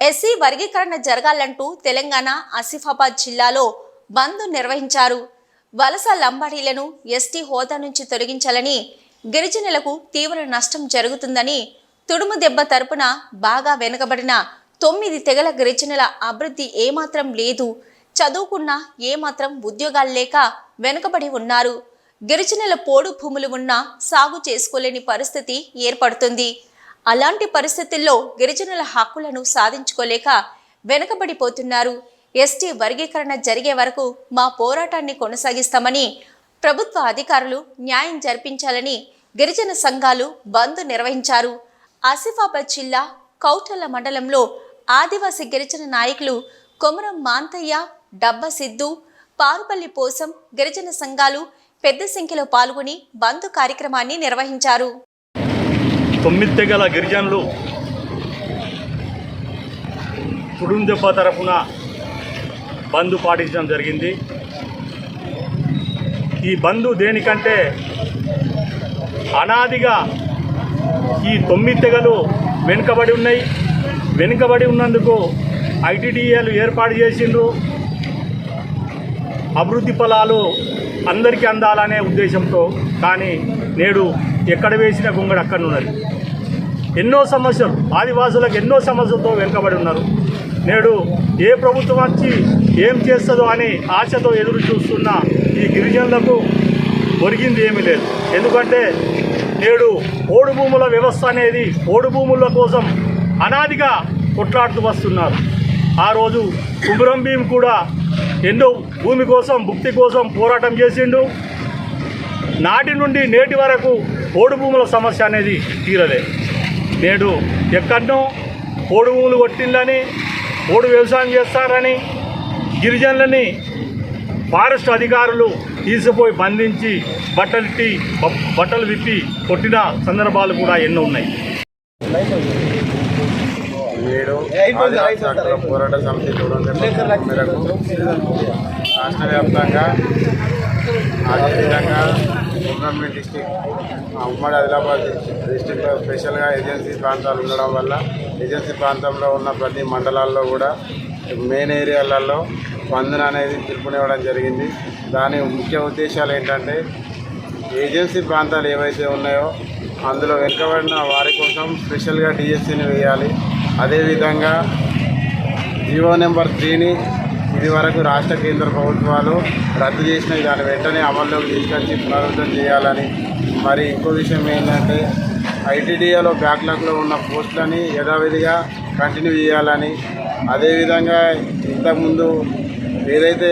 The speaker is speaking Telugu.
ఎస్సీ వర్గీకరణ జరగాలంటూ తెలంగాణ ఆసిఫాబాద్ జిల్లాలో బంద్ నిర్వహించారు. వలస లంబాడీలను ఎస్టీ హోదా నుంచి తొలగించాలని, గిరిజనులకు తీవ్ర నష్టం జరుగుతుందని, తుడుము దెబ్బ తరపున బాగా వెనుకబడిన 9 తెగల గిరిజనుల అభివృద్ధి ఏమాత్రం లేదు, చదువుకున్నా ఏమాత్రం ఉద్యోగాలు లేక వెనుకబడి ఉన్నారు. గిరిజనుల పోడు భూములు ఉన్నా సాగు చేసుకోలేని పరిస్థితి ఏర్పడుతుంది. అలాంటి పరిస్థితుల్లో గిరిజనుల హక్కులను సాధించుకోలేక వెనుకబడిపోతున్నారు. ఎస్టీ వర్గీకరణ జరిగే వరకు మా పోరాటాన్ని కొనసాగిస్తామని, ప్రభుత్వ అధికారులు న్యాయం జరిపించాలని గిరిజన సంఘాలు బంద్ నిర్వహించారు. ఆసిఫాబాద్ జిల్లా కౌటల మండలంలో ఆదివాసీ గిరిజన నాయకులు కొమరం మాంతయ్య, డబ్బ సిద్ధు, పారుపల్లి పోసం గిరిజన సంఘాలు పెద్ద సంఖ్యలో పాల్గొని బంద్ కార్యక్రమాన్ని నిర్వహించారు. 9 తెగల గిరిజనులు తుడుము దెబ్బ తరఫున బంద్ పాటించడం జరిగింది. ఈ బంద్ దేనికంటే అనాదిగా ఈ 9 తెగలు వెనుకబడి ఉన్నాయి. వెనుకబడి ఉన్నందుకు ఐటీడీఏలు ఏర్పాటు చేసిండ్రు. అభివృద్ధి ఫలాలు అందరికీ అందాలనే ఉద్దేశంతో. కానీ నేడు ఎక్కడ వేసిన గుంగడు అక్కడ ఉన్నది. ఎన్నో సమస్యలు, ఆదివాసులకు ఎన్నో సమస్యలతో వెనుకబడి ఉన్నారు. నేడు ఏ ప్రభుత్వం వచ్చి ఏం చేస్తుందో అని ఆశతో ఎదురు చూస్తున్న ఈ గిరిజనులకు ఒరిగింది ఏమీ లేదు. ఎందుకంటే నేడు పోడు భూముల వ్యవస్థ అనేది పోడు భూముల కోసం అనాదిగా కొట్లాడుతూ వస్తున్నారు. ఆ రోజు కుమరం భీం కూడా ఎన్నో భూమి కోసం, భుక్తి కోసం పోరాటం చేసిండు. నాటి నుండి నేటి వరకు పోడు భూముల సమస్య అనేది తీరలే. నేడు ఎక్కడనో పోడు భూములు కొట్టిందని, పోడు వ్యవసాయం చేస్తారని గిరిజనులని ఫారెస్ట్ అధికారులు తీసుకుపోయి బంధించి బట్టలు విప్పి కొట్టిన సందర్భాలు కూడా ఎన్నో ఉన్నాయి. పోరాట సమితి మేరకు రాష్ట్ర వ్యాప్తంగా, అదేవిధంగా గవర్నమెంట్ డిస్టిక్, ఉమ్మడి ఆదిలాబాద్ డిస్టిక్లో స్పెషల్గా ఏజెన్సీ ప్రాంతాలు ఉండడం వల్ల ఏజెన్సీ ప్రాంతంలో ఉన్న ప్రతి మండలాల్లో కూడా మెయిన్ ఏరియాలలో బంద్ అనేది పిలుపునివ్వడం జరిగింది. దాని ముఖ్య ఉద్దేశాలు ఏంటంటే, ఏజెన్సీ ప్రాంతాలు ఏవైతే ఉన్నాయో అందులో వెనుకబడిన వారి కోసం స్పెషల్గా డిఎస్సీని వేయాలి. అదేవిధంగా జీవో నెంబర్ 3ని ఇది వరకు రాష్ట్ర కేంద్ర ప్రభుత్వాలు రద్దు చేసిన దాన్ని వెంటనే అమల్లోకి తీసుకొచ్చి పునరుద్ధరణ చేయాలని. మరి ఇంకో విషయం ఏంటంటే, ఐటీడీఏలో బ్యాక్లాగ్లో ఉన్న పోస్టులని యథావిధిగా కంటిన్యూ చేయాలని. అదేవిధంగా ఇంతకుముందు ఏదైతే